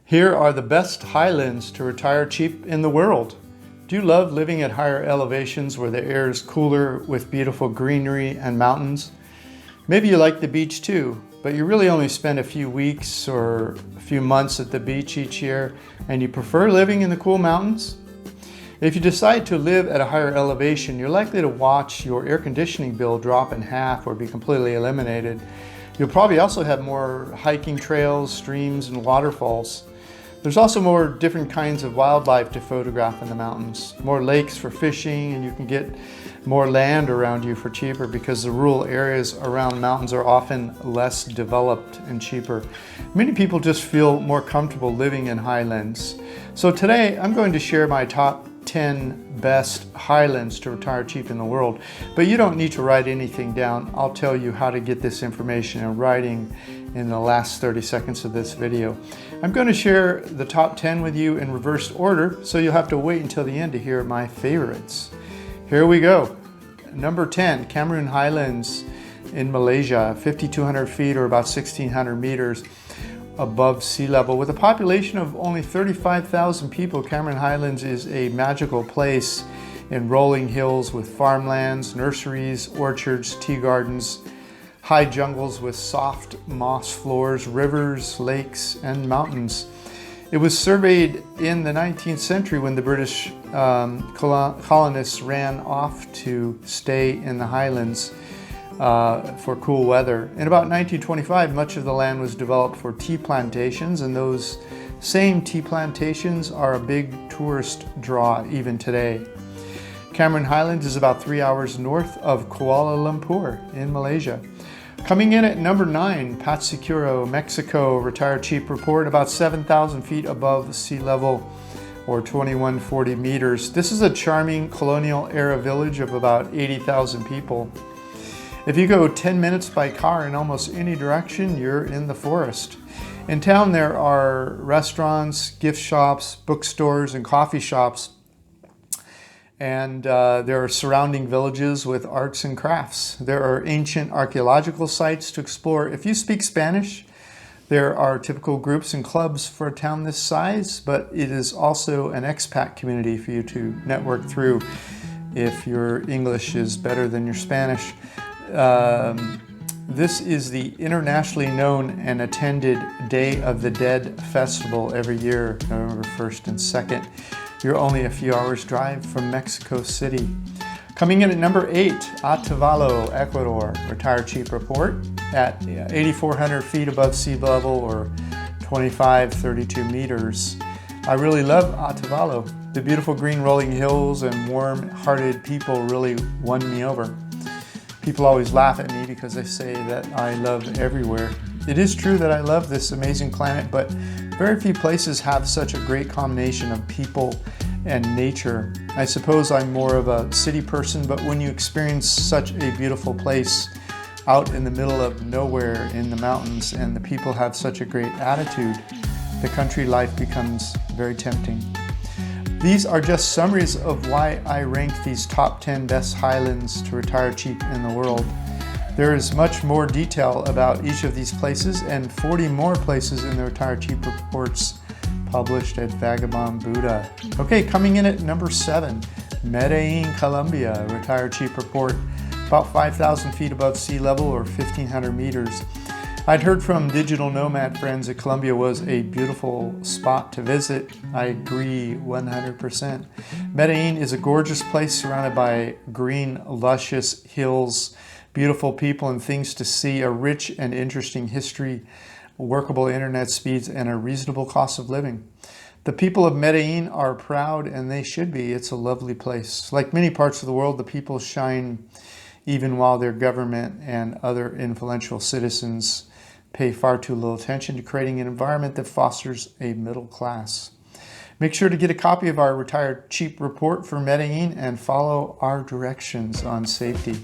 Here are the best highlands to retire cheap in the world. Do you love living at higher elevations where the air is cooler with beautiful greenery and mountains? Maybe you like the beach too, but you really only spend a few weeks or a few months at the beach each year and you prefer living in the cool mountains? If you decide to live at a higher elevation, you're likely to watch your air conditioning bill drop in half or be completely eliminated. You'll probably also have more hiking trails, streams, and waterfalls. There's also more different kinds of wildlife to photograph in the mountains, more lakes for fishing, and you can get more land around you for cheaper because the rural areas around mountains are often less developed and cheaper. Many people just feel more comfortable living in highlands. So today I'm going to share my top 10 best highlands to retire cheap in the world, but you don't need to write anything down. I'll tell you how to get this information in writing in the last 30 seconds of this video. I'm going to share the top 10 with you in reverse order, so you'll have to wait until the end to hear my favorites. Here we go. Number 10, Cameroon Highlands in Malaysia, 5,200 feet or about 1,600 meters above sea level. With a population of only 35,000 people, Cameroon Highlands is a magical place in rolling hills with farmlands, nurseries, orchards, tea gardens, high jungles with soft moss floors, rivers, lakes, and mountains. It was surveyed in the 19th century when the British colonists ran off to stay in the highlands for cool weather. In about 1925, much of the land was developed for tea plantations, and those same tea plantations are a big tourist draw even today. Cameron Highlands is about 3 hours north of Kuala Lumpur in Malaysia. Coming in at number 9, Patsauro Mexico Retire Cheap Report, about 7,000 feet above sea level or 2,140 meters. This is a charming colonial era village of about 80,000 people. If you go 10 minutes by car in almost any direction, you're in the forest. In town there are restaurants, gift shops, bookstores, and coffee shops. And there are surrounding villages with arts and crafts. There are ancient archaeological sites to explore. If you speak Spanish, there are typical groups and clubs for a town this size, but it is also an expat community for you to network through if your English is better than your Spanish. This is the internationally known and attended Day of the Dead festival every year, November 1st and 2nd. You're only a few hours drive from Mexico City. Coming in at number 8, Otavalo Ecuador Retire Cheap Report at 8,400 feet above sea level or 2,532 meters. I really love Otavalo. The beautiful green rolling hills and warm-hearted people really won me over. People always laugh at me because they say that I love everywhere. It is true that I love this amazing planet, but very few places have such a great combination of people and nature. I suppose I'm more of a city person, but when you experience such a beautiful place out in the middle of nowhere in the mountains and the people have such a great attitude, the country life becomes very tempting. These are just summaries of why I rank these top 10 best highlands to retire cheap in the world. There is much more detail about each of these places and 40 more places in the Retire Cheap reports published at Vagabond Buddha. Okay, coming in at number 7, Medellin Colombia Retire Cheap Report, about 5,000 feet above sea level or 1,500 meters. I'd heard from digital nomad friends that Colombia was a beautiful spot to visit. I agree 100%. Medellin is a gorgeous place surrounded by green, luscious hills, beautiful people and things to see, a rich and interesting history, workable internet speeds, and a reasonable cost of living. The people of Medellin are proud, and they should be. It's a lovely place. Like many parts of the world, the people shine even while their government and other influential citizens pay far too little attention to creating an environment that fosters a middle class. Make sure to get a copy of our Retire Cheap report for Medellin and follow our directions on safety.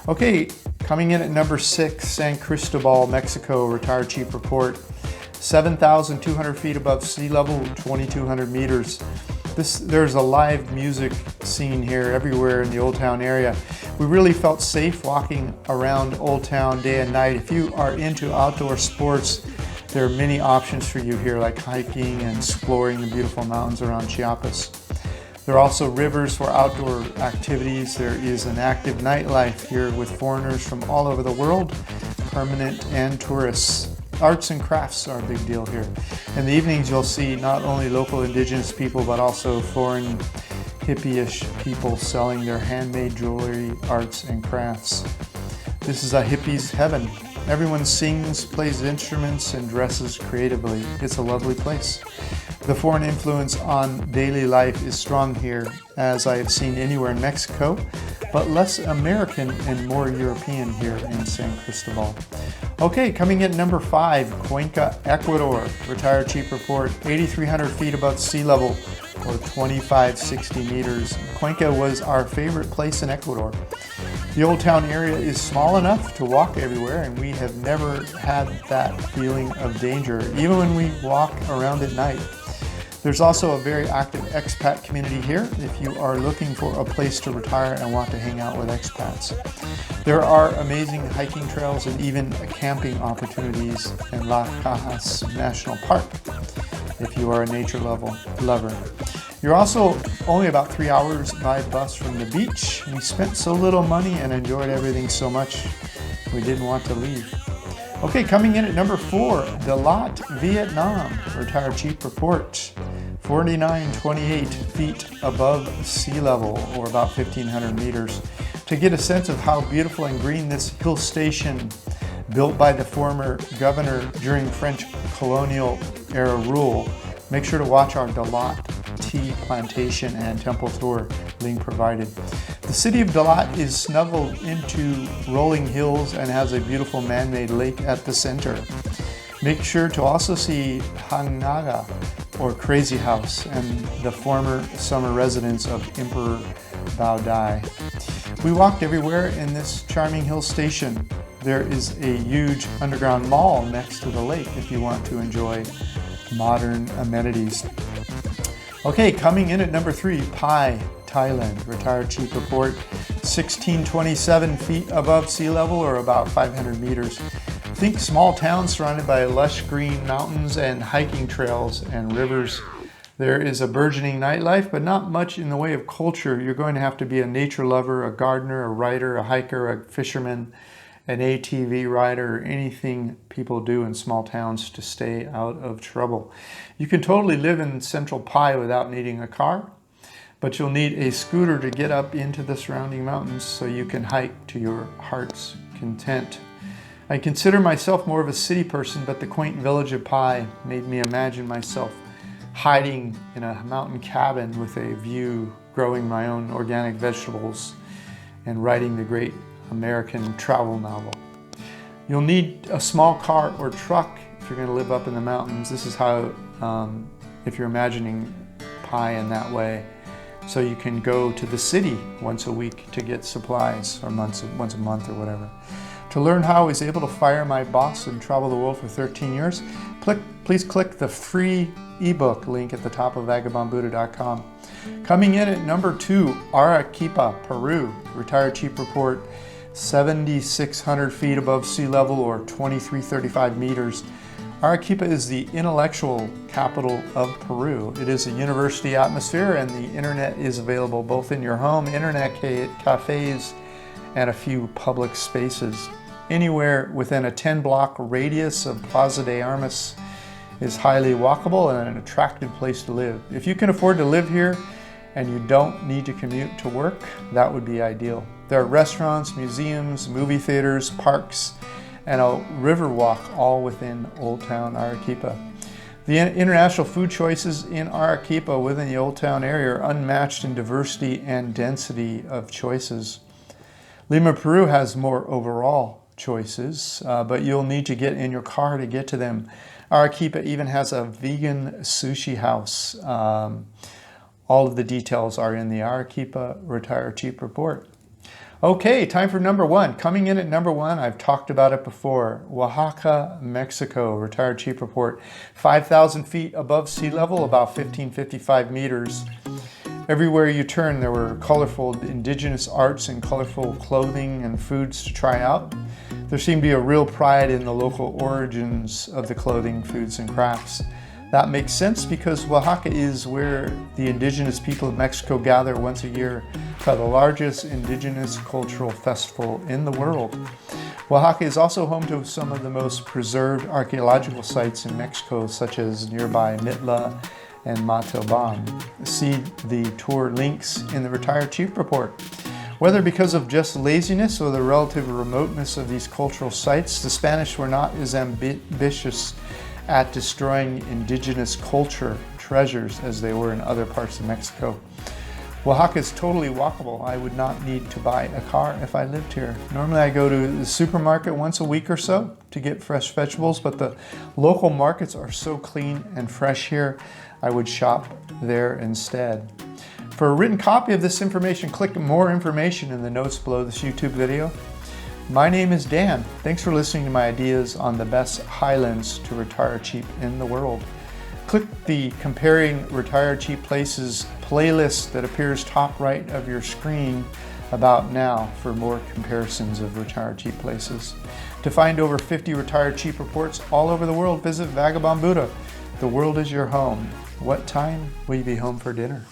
Okay, coming in at number 6, San Cristobal, Mexico Retire Cheap report, 7,200 feet above sea level, 2,200 meters. There's a live music scene here everywhere in the Old Town area. We really felt safe walking around Old Town day and night. If you are into outdoor sports, There are many options for you here, like hiking and exploring the beautiful mountains around Chiapas. There are also rivers for outdoor activities. There is an active nightlife here with foreigners from all over the world, permanent and tourists. Arts and crafts are a big deal here. In the evenings, you'll see not only local indigenous people, but also foreign hippie-ish people selling their handmade jewelry, arts, and crafts. This is a hippie's heaven. Everyone sings, plays instruments, and dresses creatively. It's a lovely place. The foreign influence on daily life is strong here, as I have seen anywhere in Mexico, but less American and more European here in San Cristobal. Okay, coming in at number 5, Cuenca, Ecuador. Retired Chief Report, 8,300 feet above sea level, or 2,560 meters. Cuenca was our favorite place in Ecuador. The Old Town area is small enough to walk everywhere, and we have never had that feeling of danger, even when we walk around at night. There's also a very active expat community here if you are looking for a place to retire and want to hang out with expats. There are amazing hiking trails and even camping opportunities in La Cajas National Park if you are a nature lover. You're also only about 3 hours by bus from the beach. We spent so little money and enjoyed everything so much we didn't want to leave. Okay, coming in at number 4, Dalat, Vietnam. Retired Chief Report, 4,928 feet above sea level, or about 1,500 meters. To get a sense of how beautiful and green this hill station, built by the former governor during French colonial era rule, make sure to watch our Dalat tea plantation and temple tour link provided. The city of Dalat is snuggled into rolling hills and has a beautiful man-made lake at the center. Make sure to also see Hang Naga, or Crazy House, and the former summer residence of Emperor Bao Dai. We walked everywhere in this charming hill station. There is a huge underground mall next to the lake if you want to enjoy modern amenities. Okay, coming in at number 3, Pai, Thailand. Retired Chief Report, 1,627 feet above sea level, or about 500 meters. Think small town surrounded by lush green mountains and hiking trails and rivers. There is a burgeoning nightlife, but not much in the way of culture. You're going to have to be a nature lover, a gardener, a writer, a hiker, a fisherman, an ATV rider, or anything people do in small towns to stay out of trouble. You can totally live in Central Pai without needing a car, but you'll need a scooter to get up into the surrounding mountains so you can hike to your heart's content. I consider myself more of a city person, but the quaint village of Pai made me imagine myself hiding in a mountain cabin with a view, growing my own organic vegetables, and writing the great American travel novel. You'll need a small car or truck if you're going to live up in the mountains. This is how, if you're imagining Pai in that way, so you can go to the city once a week to get supplies, or once a month or whatever. To learn how I was able to fire my boss and travel the world for 13 years, please click the free ebook link at the top of vagabondbuddha.com. Coming in at number 2, Arequipa, Peru. Retired Chief Report, 7,600 feet above sea level, or 2,335 meters. Arequipa is the intellectual capital of Peru. It is a university atmosphere, and the internet is available both in your home, internet cafes, and a few public spaces. Anywhere within a 10-block radius of Plaza de Armas is highly walkable and an attractive place to live. If you can afford to live here and you don't need to commute to work, that would be ideal. There are restaurants, museums, movie theaters, parks, and a river walk all within Old Town Arequipa. The international food choices in Arequipa within the Old Town area are unmatched in diversity and density of choices. Lima, Peru has more overall choices, but you'll need to get in your car to get to them. Arequipa even has a vegan sushi house. All of the details are in the Arequipa Retired Chief Report. Okay, time for number 1. Coming in at number 1, I've talked about it before. Oaxaca, Mexico, Retired Chief Report. 5,000 feet above sea level, about 1,555 meters. Everywhere you turn, there were colorful indigenous arts and colorful clothing and foods to try out. There seemed to be a real pride in the local origins of the clothing, foods, and crafts. That makes sense because Oaxaca is where the indigenous people of Mexico gather once a year for the largest indigenous cultural festival in the world. Oaxaca is also home to some of the most preserved archaeological sites in Mexico, such as nearby Mitla and Matelban. See the tour links in the Retired Chief Report. Whether because of just laziness or the relative remoteness of these cultural sites, the Spanish were not as ambitious at destroying indigenous culture treasures as they were in other parts of Mexico. Oaxaca is totally walkable. I would not need to buy a car if I lived here. Normally I go to the supermarket once a week or so to get fresh vegetables, but the local markets are so clean and fresh here, I would shop there instead. For a written copy of this information, click more information in the notes below this YouTube video. My name is Dan. Thanks for listening to my ideas on the best highlands to retire cheap in the world. Click the Comparing Retired Cheap Places playlist that appears top right of your screen about now for more comparisons of retired cheap places. To find over 50 retired cheap reports all over the world, visit Vagabond Buddha. The world is your home. What time will you be home for dinner?